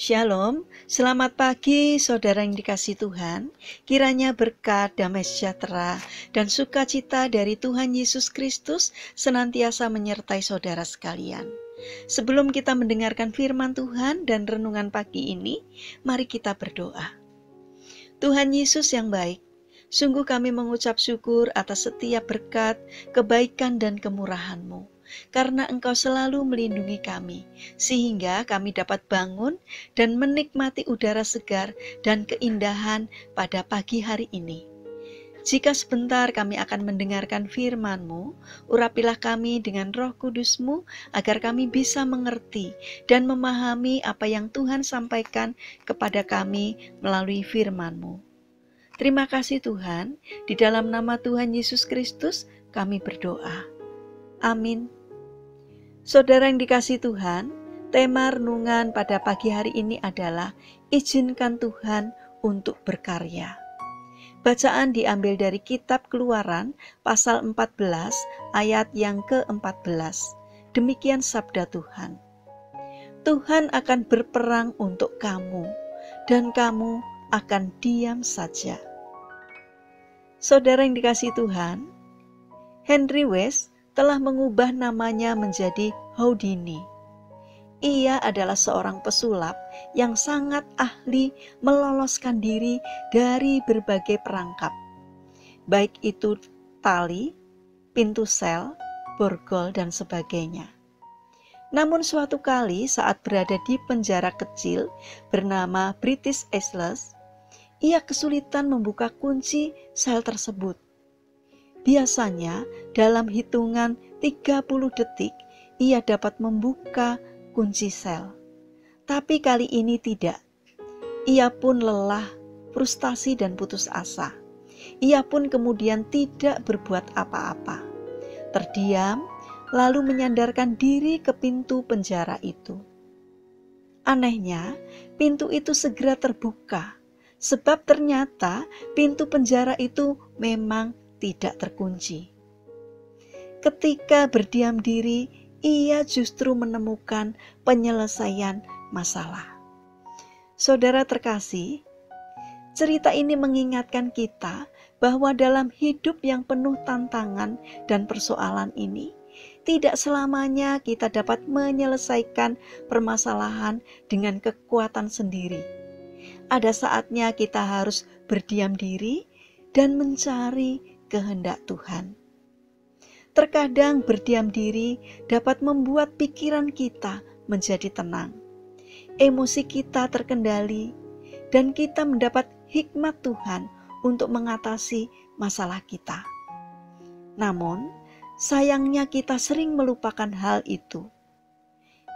Shalom, selamat pagi saudara yang dikasihi Tuhan. Kiranya berkat, damai sejahtera, dan sukacita dari Tuhan Yesus Kristus senantiasa menyertai saudara sekalian. Sebelum kita mendengarkan firman Tuhan dan renungan pagi ini, mari kita berdoa. Tuhan Yesus yang baik, sungguh kami mengucap syukur atas setiap berkat, kebaikan, dan kemurahan-Mu. Karena Engkau selalu melindungi kami, sehingga kami dapat bangun dan menikmati udara segar dan keindahan pada pagi hari ini. Jika sebentar kami akan mendengarkan firman-Mu, urapilah kami dengan Roh Kudus-Mu agar kami bisa mengerti dan memahami apa yang Tuhan sampaikan kepada kami melalui firman-Mu. Terima kasih Tuhan, di dalam nama Tuhan Yesus Kristus kami berdoa. Amin. Saudara yang dikasihi Tuhan, tema renungan pada pagi hari ini adalah izinkan Tuhan untuk berkarya. Bacaan diambil dari kitab Keluaran pasal 14 ayat yang ke-14. Demikian sabda Tuhan. Tuhan akan berperang untuk kamu dan kamu akan diam saja. Saudara yang dikasihi Tuhan, Henry West telah mengubah namanya menjadi Houdini. Ia adalah seorang pesulap yang sangat ahli meloloskan diri dari berbagai perangkap, baik itu tali, pintu sel, borgol, dan sebagainya. Namun suatu kali saat berada di penjara kecil bernama British Aylesbury, ia kesulitan membuka kunci sel tersebut. Biasanya dalam hitungan 30 detik ia dapat membuka kunci sel. Tapi kali ini tidak. Ia pun lelah, frustasi dan putus asa. Ia pun kemudian tidak berbuat apa-apa. Terdiam, lalu menyandarkan diri ke pintu penjara itu. Anehnya, pintu itu segera terbuka, sebab ternyata pintu penjara itu memang tidak terkunci. Ketika berdiam diri, ia justru menemukan penyelesaian masalah. Saudara terkasih, cerita ini mengingatkan kita bahwa dalam hidup yang penuh tantangan dan persoalan ini, tidak selamanya kita dapat menyelesaikan permasalahan dengan kekuatan sendiri. Ada saatnya kita harus berdiam diri dan mencari kehendak Tuhan. Terkadang berdiam diri dapat membuat pikiran kita menjadi tenang, emosi kita terkendali, dan kita mendapat hikmat Tuhan untuk mengatasi masalah kita. Namun, sayangnya kita sering melupakan hal itu.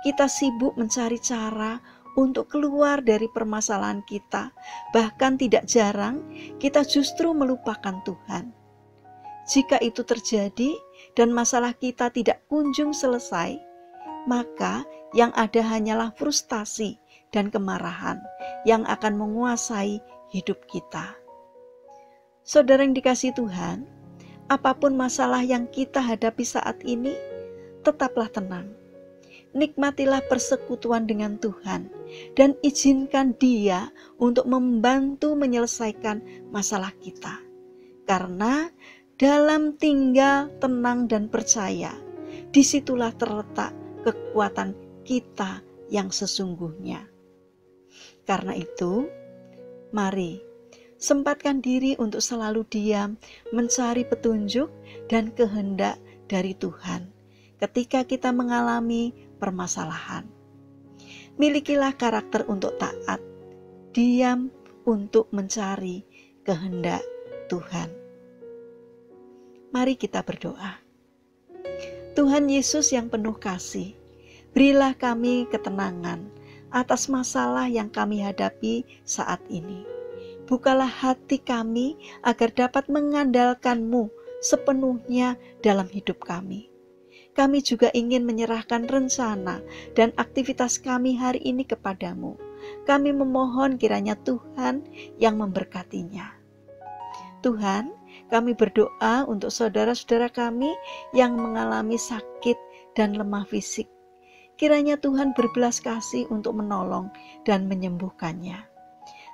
Kita sibuk mencari cara untuk keluar dari permasalahan kita, bahkan tidak jarang kita justru melupakan Tuhan. Jika itu terjadi dan masalah kita tidak kunjung selesai, maka yang ada hanyalah frustasi dan kemarahan yang akan menguasai hidup kita. Saudara yang dikasihi Tuhan, apapun masalah yang kita hadapi saat ini, tetaplah tenang. Nikmatilah persekutuan dengan Tuhan dan izinkan Dia untuk membantu menyelesaikan masalah kita. Karena dalam tinggal tenang dan percaya, disitulah terletak kekuatan kita yang sesungguhnya. Karena itu, mari sempatkan diri untuk selalu diam, mencari petunjuk dan kehendak dari Tuhan ketika kita mengalami permasalahan. Milikilah karakter untuk taat, diam untuk mencari kehendak Tuhan. Mari kita berdoa. Tuhan Yesus yang penuh kasih, berilah kami ketenangan atas masalah yang kami hadapi saat ini. Bukalah hati kami agar dapat mengandalkan-Mu sepenuhnya dalam hidup kami. Kami juga ingin menyerahkan rencana dan aktivitas kami hari ini kepadamu. Kami memohon kiranya Tuhan yang memberkatinya. Tuhan, kami berdoa untuk saudara-saudara kami yang mengalami sakit dan lemah fisik. Kiranya Tuhan berbelas kasih untuk menolong dan menyembuhkannya.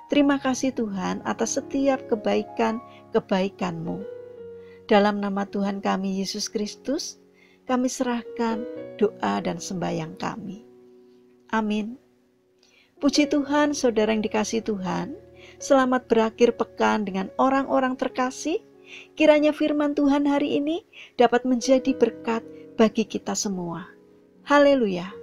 Terima kasih Tuhan atas setiap kebaikan-kebaikan-Mu. Dalam nama Tuhan kami Yesus Kristus, kami serahkan doa dan sembahyang kami. Amin. Puji Tuhan, saudara yang dikasihi Tuhan, selamat berakhir pekan dengan orang-orang terkasih. Kiranya firman Tuhan hari ini dapat menjadi berkat bagi kita semua. Haleluya.